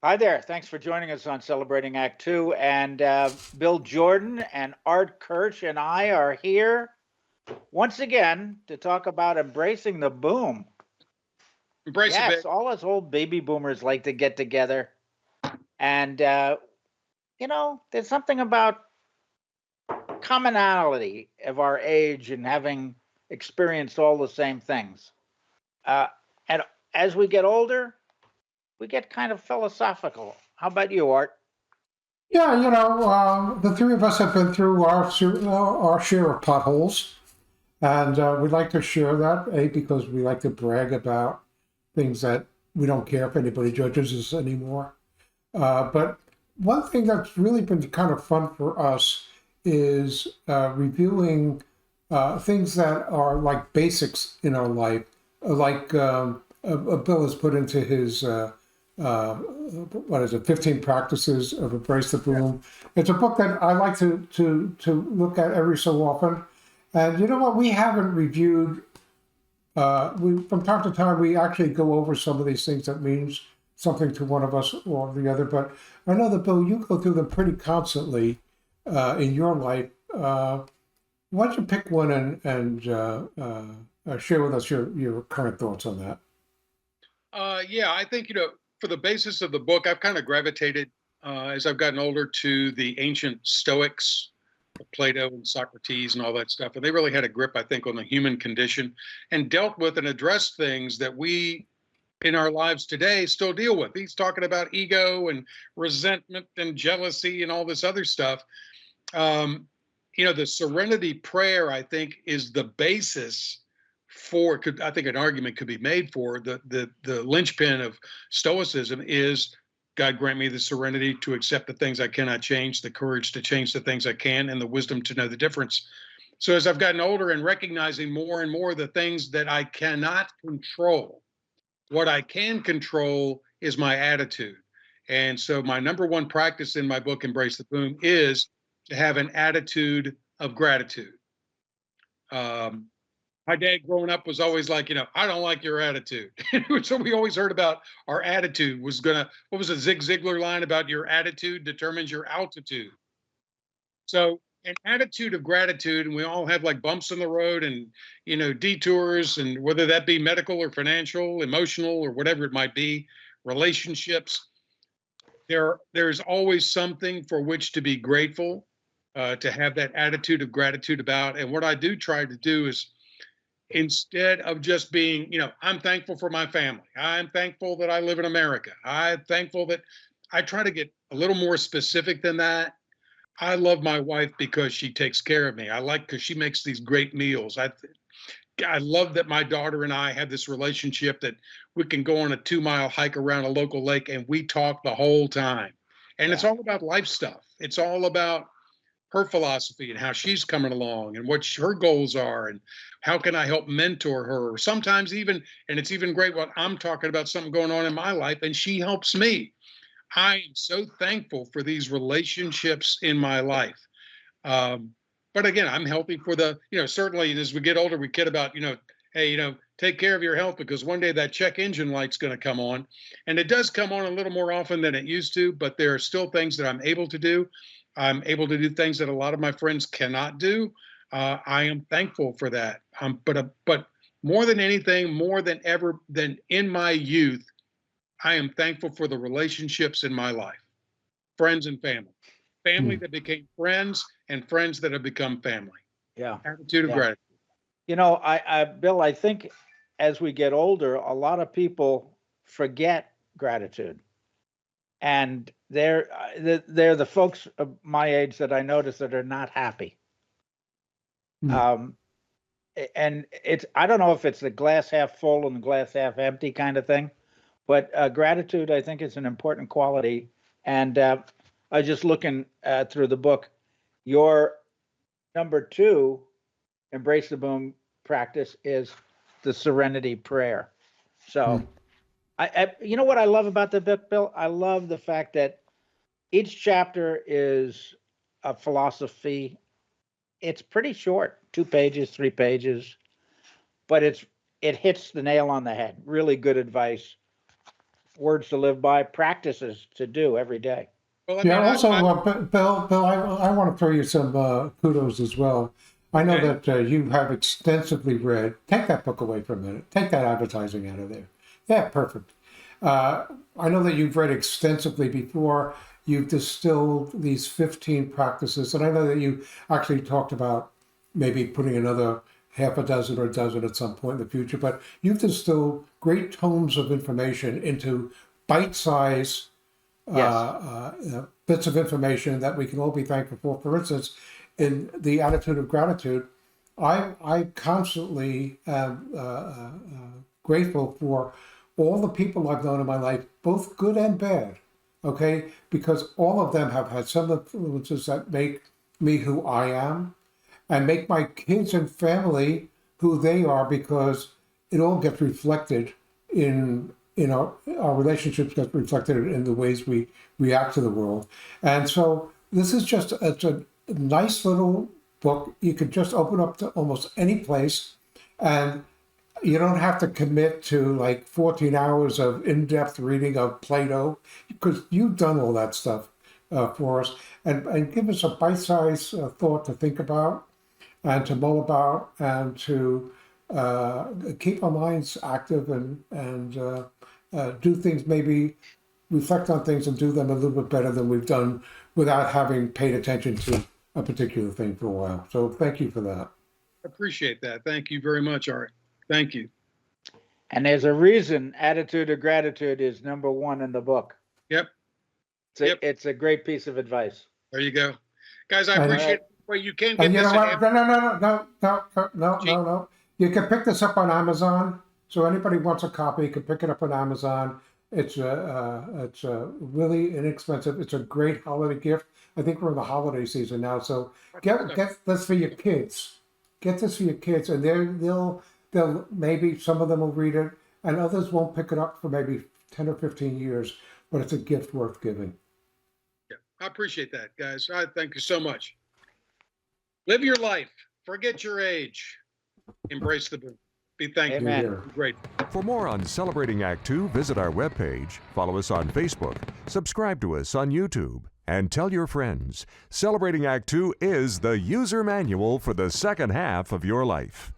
Hi there. Thanks for joining us on Celebrating Act Two. And Bill Jordan and Art Kirsch and I are here once again to talk about embracing the boom. Embrace it, Yes, baby. all us old baby boomers like to get together. And, there's something about commonality of our age and having experienced all the same things. Uh, and as we get older, we get kind of philosophical. How about you, Art? Yeah, the three of us have been through our share of potholes, and we'd like to share that, because we like to brag about things that we don't care if anybody judges us anymore. But one thing that's really been kind of fun for us is reviewing things that are like basics in our life, like Bill has put into his what is it, 15 Practices of Embrace the Boom. It's a book that I like to look at every so often. And you know what? We haven't reviewed. We from time to time we actually go over some of these things that means something to one of us or the other. But I know that Bill, you go through them pretty constantly in your life. Why don't you pick one and share with us your current thoughts on that? Yeah, I think, for the basis of the book, I've kind of gravitated as I've gotten older to the ancient Stoics, Plato and Socrates and all that stuff. And they really had a grip, I think, on the human condition and dealt with and addressed things that we in our lives today still deal with. He's talking about ego and resentment and jealousy and all this other stuff. The serenity prayer, I think, is the basis for, I think an argument could be made for the linchpin of Stoicism is God grant me the serenity to accept the things I cannot change, the courage to change the things I can, and the wisdom to know the difference. So as I've gotten older and recognizing more and more the things that I cannot control, what I can control is my attitude. And so my number one practice in my book, Embrace the Boom, is to have an attitude of gratitude. Um, my dad growing up was always like, I don't like your attitude. So we always heard about our attitude was what was a Zig Ziglar line about your attitude determines your altitude. So an attitude of gratitude, and we all have like bumps in the road and, detours, and whether that be medical or financial, emotional, or whatever it might be, relationships, there's always something for which to be grateful, to have that attitude of gratitude about. And what I do try to do is, instead of just being, I'm thankful for my family. I'm thankful that I live in America. I'm thankful that I try to get a little more specific than that. I love my wife because she takes care of me. I like because she makes these great meals. I love that my daughter and I have this relationship that we can go on a 2 mile hike around a local lake and we talk the whole time. And it's Yeah. all about life stuff. It's all about her philosophy and how she's coming along and what her goals are and how can I help mentor her. Sometimes even, and it's even great when I'm talking about something going on in my life and she helps me. I am so thankful for these relationships in my life. Um, but again, I'm healthy for certainly as we get older, we kid about, hey, take care of your health because one day that check engine light's going to come on. And it does come on a little more often than it used to, but there are still things that I'm able to do. I'm able to do things that a lot of my friends cannot do. I am thankful for that. But more than anything, more than ever, than in my youth, I am thankful for the relationships in my life, friends and family, family Hmm. that became friends and friends that have become family. Yeah. Attitude of Yeah. gratitude. Bill, I think as we get older, a lot of people forget gratitude, and they're the folks of my age that I notice that are not happy. Hmm. Um, and it's I don't know if it's the glass half full and the glass half empty kind of thing, but gratitude I think is an important quality. And I was just looking through the book. Your number two, embrace the boom practice is the serenity prayer. So Hmm. you know what I love about the book, Bill? I love the fact that each chapter is a philosophy. It's pretty short, 2 pages, 3 pages, but it hits the nail on the head. Really good advice words to live by, practices to do every day. Well, I Yeah, mean, also, Bill, I want to throw you some kudos as well. I know Okay. that you have extensively read. Take that book away for a minute. Take that advertising out of there. Yeah, perfect. I know that you've read extensively before. You've distilled these 15 practices, and I know that you actually talked about maybe putting another half a dozen or a dozen at some point in the future, but you've distilled great tomes of information into bite-sized Yes. bits of information that we can all be thankful for. For instance, in the attitude of gratitude, I constantly am grateful for all the people I've known in my life, both good and bad. Okay, because all of them have had some influences that make me who I am, and make my kids and family who they are, because it all gets reflected in our relationships, get reflected in the ways we react to the world. And so this is just it's a nice little book. You could just open up to almost any place, and you don't have to commit to like 14 hours of in-depth reading of Plato, because you've done all that stuff for us, and give us a bite-sized thought to think about and to mull about, and to keep our minds active, and do things, maybe reflect on things and do them a little bit better than we've done without having paid attention to a particular thing for a while. So thank you for that. appreciate that. Thank you very much, Art. Thank you. And there's a reason attitude of gratitude is #1 in the book. Yep. It's a great piece of advice. There you go. Guys, I And- appreciate the way you can get And you this. know what? No. You can pick this up on Amazon. So anybody wants a copy, can pick it up on Amazon. It's a really inexpensive. It's a great holiday gift. I think we're in the holiday season now, so get this for your kids. Get this for your kids, and they'll maybe some of them will read it, and others won't pick it up for maybe 10 or 15 years. But it's a gift worth giving. Yeah, I appreciate that, guys. I thank you so much. Live your life. Forget your age. Embrace the boom. Be thankful. Amen. Here. Be grateful. For more on Celebrating Act Two, visit our webpage, follow us on Facebook, subscribe to us on YouTube, and tell your friends. Celebrating Act Two is the user manual for the second half of your life.